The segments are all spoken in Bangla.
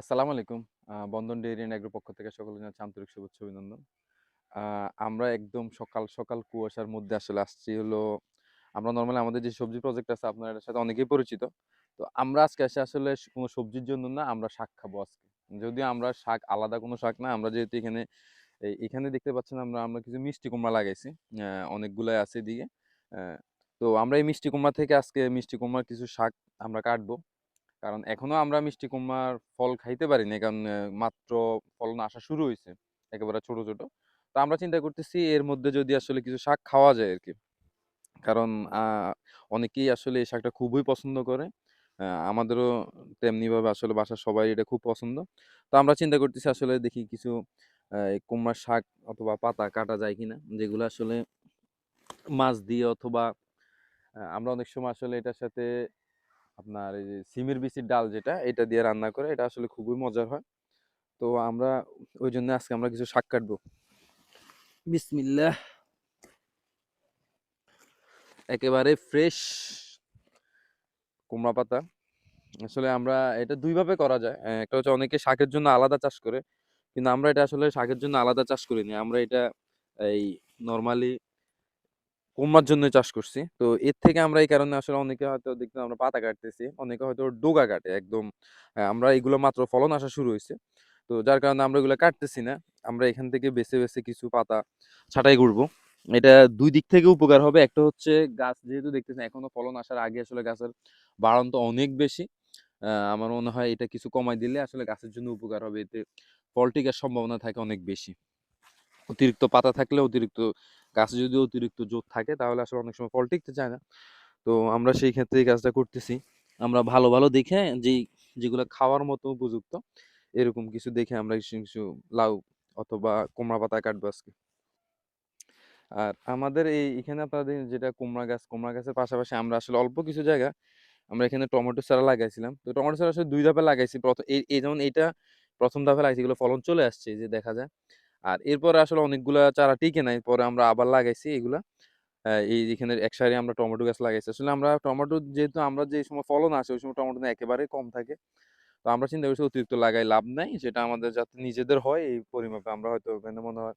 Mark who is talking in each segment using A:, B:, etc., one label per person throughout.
A: আসসালামু আলাইকুম। বন্ধন ডেইরি অ্যান্ড এগ্রো পক্ষ থেকে সকলকে জানাচ্ছি আন্তরিক শুভেচ্ছা অভিনন্দন। আমরা একদম সকাল, সকাল কুয়াশার মধ্যে আসলে আসছি হলো আমরা নরমালি আমাদের যে সবজি প্রজেক্ট আছে আপনার এটার সাথে অনেকেই পরিচিত। তো আমরা আজকে আসি আসলে কোনো সবজির জন্য না, আমরা শাক খাবো আজকে। যদিও আমরা শাক আলাদা কোনো শাক না, আমরা যেহেতু এখানে দেখতে পাচ্ছেন আমরা কিছু মিষ্টি কুমড়া লাগাইছি। অনেকগুলাই আছে এদিকে। অ্যা তো আমরা এই মিষ্টি কুমড়া থেকে আজকে মিষ্টি কুমড়ার কিছু শাক আমরা কাটবো। কারণ এখনো আমরা মিষ্টি কুমড়ার ফল খাইতে পারি নাই। কারণ মাত্র ফলন আসা শুরু হইছে। একেবারে ছোট, ছোট। তো আমরা চিন্তা করতেছি এর মধ্যে যদি আসলে কিছু শাক খাওয়া যায় আরকি। কারণ অনেকেই আসলে এই শাকটা খুবই পছন্দ করে। আমাদেরও তেমনিভাবে আসলে বাসার সবাই এটা খুব পছন্দ। তো আমরা চিন্তা করতেছি আসলে দেখি কিছু এই কুমড়ার শাক অথবা পাতা কাটা যায় কিনা? যেগুলো আসলে মাছ দিয়ে অথবা আমরা অনেক সময় আসলে এটার সাথে আপনার এই যে সিমের বিচির ডাল যেটা, এটা দিয়ে রান্না করে এটা আসলে খুবই মজার হয়। তো আমরা ওইজন্য আজকে আমরা কিছু শাক কাটবো। বিসমিল্লাহ। একেবারে ফ্রেশ কুমড়া পাতা। আসলে আমরা এটা ২ ভাবে করা যায়। একটা হচ্ছে অনেকে শাকের জন্য আলাদা চাষ করে। কিন্তু আমরা এটা আসলে শাকের জন্য আলাদা চাষ করিনি। আমরা এটা এই নরমালি কুমড়ার জন্য চাষ করছি। তো এর থেকে আমরা এই কারণে আসলে অনেকে হয়তো দেখলাম আমরা পাতা কাটতেছি। অনেকে হয়তো ডোগা কাটে একদম। আমরা এগুলো মাত্র ফলন আসা শুরু হইছে। তো যার কারণে আমরা এগুলো কাটতেছি না। আমরা এখান থেকে বেছে, বেছে কিছু পাতা ছাঁটাই করব। এটা ২ দিক থেকে উপকার হবে। একটা হচ্ছে গাছ যেহেতু দেখতেছেন এখনো ফলন আসার আগে আসলে গাছের বাড়ন্ত অনেক বেশি। আমার মনে হয় এটা কিছু কমায় দিলে আসলে গাছের জন্য উপকার হবে। এতে ফল টিকার সম্ভাবনা থাকে অনেক বেশি। অতিরিক্ত পাতা থাকলে গাছে যদি অতিরিক্ত জোর থাকে তাহলে আসলে অনেক সময় ফল টিকতে চায় না। তো আমরা সেই ক্ষেত্রে এই কাজটা করতেছি। আমরা ভালো, ভালো দেখে যেগুলা খাওয়ার মতো উপযুক্ত এরকম কিছু দেখে আমরা কিছু লাউ অথবা কুমড়া পাতা কাটবো আজকে। আর আমাদের এখানে আপনাদের যেটা কুমড়া গাছের পাশাপাশি আমরা আসলে অল্প কিছু জায়গা আমরা এখানে টমেটো চারা লাগাইছিলাম। তো টমেটো চারা আসলে ২ ধাপে লাগাইছি। এই যেমন এইটা ১ম ধাপে লাগাইছি, এগুলো ফলন চলে আসছে এই যে দেখা যায়। আর এরপরে আসলে অনেকগুলা চারা টিকে নাই। পরে আমরা আবার লাগাইছি এগুলা। এখানে এক সারি আমরা টমেটো গাছ লাগাইছি। আসলে আমরা টমেটো যেহেতু আমরা যে সময় ফলন আসে ওই সময় টমেটো না একেবারেই কম থাকে। তো আমরা চিন্তা করছি অতিরিক্ত লাগায় লাভ নাই। সেটা আমাদের যাতে নিজেদের হয় এই পরিমাপে আমরা হয়তো ওখানে মনে হয়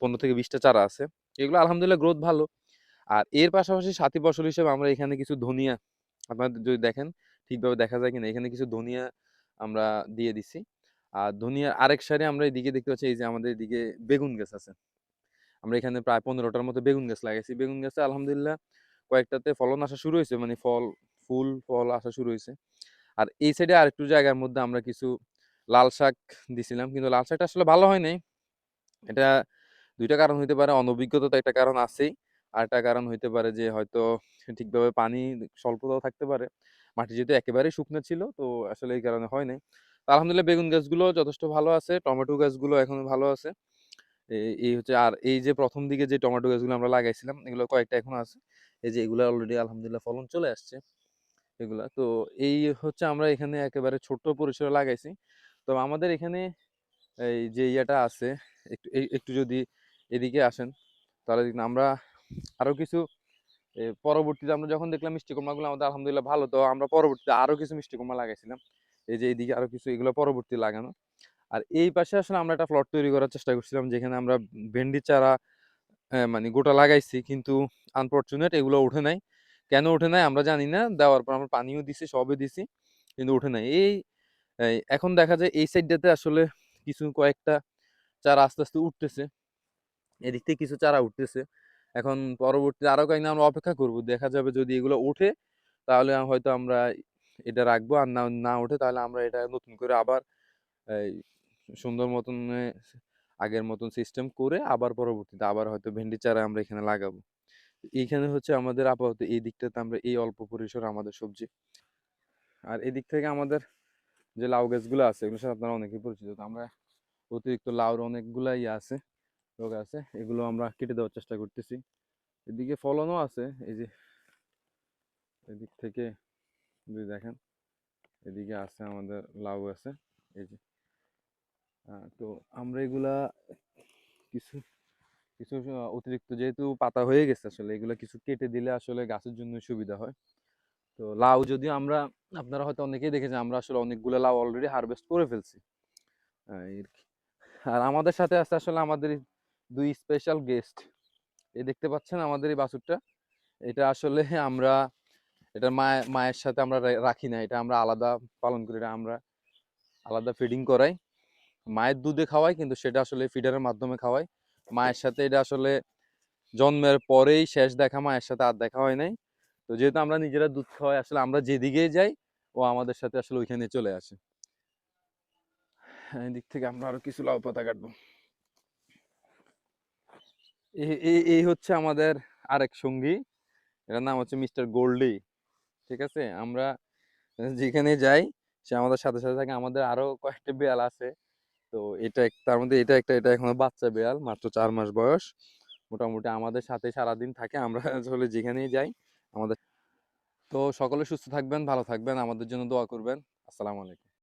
A: ১৫ থেকে ২০ টা চারা আছে। এগুলো আলহামদুলিল্লাহ গ্রোথ ভালো। আর এর পাশাপাশি সাথী ফসল হিসেবে আমরা এখানে কিছু ধনিয়া আপনারা যদি দেখেন ঠিকভাবে দেখা যায় কিনা এখানে কিছু ধনিয়া আমরা দিয়ে দিছি। আর ধনিয়ার আরেক সারি আমরা এদিকে দেখতে পাচ্ছি এই যে আমাদের এদিকে বেগুন গাছ আছে। আমরা এখানে প্রায় ১৫ টার মতো বেগুন গাছ লাগাইছি। বেগুন গাছে আলহামদুলিল্লাহ কয়েকটাতে ফলন আসা শুরু হইছে। মানে ফল আসা শুরু হইছে। আর এই সাইডে আরেকটু জায়গার মধ্যে আমরা কিছু লাল শাক দিছিলাম। কিন্তু লাল শাকটা আসলে ভালো হয় নাই। এটা ২ টা কারণ হইতে পারে। অনভিজ্ঞতা তো একটা কারণ আছেই। আরেকটা কারণ হইতে পারে যে হয়তো ঠিকভাবে পানি স্বল্পতাও থাকতে পারে। মাটি যেহেতু একেবারেই শুকনো ছিল তো আসলে এই কারণে হয় নাই। তো আলহামদুলিল্লাহ বেগুন গাছগুলো যথেষ্ট ভালো আছে। টমেটো গাছগুলো এখনো ভালো আছে। এই হচ্ছে আর এই যে ১ম দিকে যে টমেটো গাছগুলো আমরা লাগাইছিলাম এগুলো কয়েকটা এখনো আছে। এই যে এগুলা অলরেডি আলহামদুলিল্লাহ ফলন চলে আসছে এগুলা। তো এই হচ্ছে আমরা এখানে একেবারে ছোট্ট পরিসরে লাগাইছি। তো আমাদের এখানে এই যে ইয়াটা আছে একটু যদি এদিকে আসেন তাহলে দেখবেন আমরা আরো কিছু পরবর্তীতে আমরা যখন দেখলাম মিষ্টি কুমড়াগুলো আমাদের আলহামদুলিল্লাহ ভালো, তো আমরা পরবর্তীতে আরো কিছু মিষ্টি কুমড়া লাগাইছিলাম। এই যে এইদিকে আরো কিছু এগুলো পরবর্তী লাগানো। আর এই পাশে আসলে আমরা একটা প্লট তৈরি করার চেষ্টা করছিলাম যেখানে আমরা ভেন্ডির চারা মানে গোটা লাগাইছি কিন্তু আনফরচুনেট এগুলো উঠে নাই। কেন উঠে নাই আমরা জানি না। দেওয়ার পর আমরা পানিও দিছি, সবই দিছি। কিন্তু উঠে নাই। এই এখন দেখা যায় এই সাইডটাতে আসলে কিছু কয়েকটা চারা আস্তে, আস্তে উঠতেছে। এদিক থেকে কিছু চারা উঠতেছে। এখন পরবর্তীতে আরো কয়েকদিন আমরা অপেক্ষা করব। দেখা যাবে যদি এগুলো ওঠে তাহলে হয়তো আমরা এটা রাখবো। আর না ওঠে তাহলে আমরা এটা নতুন করে আবার এই সুন্দর মতন আগের মতন সিস্টেম করে আবার পরবর্তীতে আবার হয়তো ভেন্ডি চারা আমরা এখানে লাগাবো। এইখানে হচ্ছে আমাদের আপাতত এই দিকটাতে আমরা এই অল্প পরিসরে আমাদের সবজি। আর এদিক থেকে আমাদের যে লাউ গাছগুলো আছে এগুলোর সাথে আপনারা অনেকেই পরিচিত। তো আমরা অতিরিক্ত লাউর অনেকগুলা আছে, রোগ আছে। এগুলো আমরা কেটে দেওয়ার চেষ্টা করতেছি। এদিকে ফলনও আছে। এই যে এদিক থেকে যদি দেখেন এদিকে আছে আমাদের লাউ আছে। এই যে তো আমরা এগুলা কিছু কিছু অতিরিক্ত যেহেতু পাতা হয়ে গেছে আসলে এগুলা কিছু কেটে দিলে আসলে গাছের জন্য সুবিধা হয়। তো লাউ যদিও আমরা, আপনারা হয়তো অনেকেই দেখেছেন আমরা আসলে অনেকগুলো লাউ অলরেডি হারভেস্ট করে ফেলছি। এই আর কি। আর আমাদের সাথে আছে আসলে আমাদের 2 স্পেশাল গেস্ট। এই দেখতে পাচ্ছেন আমাদের এই বাছুরটা। এটা আসলে আমরা এটা মায়ের সাথে আমরা রাখি না। এটা আমরা আলাদা পালন করি। এটা আমরা আলাদা ফিডিং করাই। মায়ের দুধে খাওয়াই, কিন্তু সেটা আসলে ফিডারের মাধ্যমে খাওয়াই। মায়ের সাথে এটা আসলে জন্মের পরেই শেষ দেখা, মায়ের সাথে আর দেখা হয় নাই। তো যেহেতু আমরা নিজেরা দুধ খাওয়াই, আসলে আমরা যেদিকেই যাই ও আমাদের সাথে আসলে ওইখানে চলে আসে। এই দিক থেকে আমরা আরো কিছু লাউ পাতা কাটবো। এই হচ্ছে আমাদের আরেক সঙ্গী। এটার নাম হচ্ছে মিস্টার গোল্ডি। ঠিক আছে, আমরা যেখানে যাই সে আমাদের সাথে সাথে থাকে। আমাদের আরো কয়েকটা বিড়াল আছে। তো তার মধ্যে এটা এখনো বাচ্চা বিড়াল, মাত্র 4 মাস বয়স। মোটামুটি আমাদের সাথে সারাদিন থাকে, আমরা আসলে যেখানেই যাই আমাদের। তো সকলে সুস্থ থাকবেন, ভালো থাকবেন, আমাদের জন্য দোয়া করবেন। আসসালামু আলাইকুম।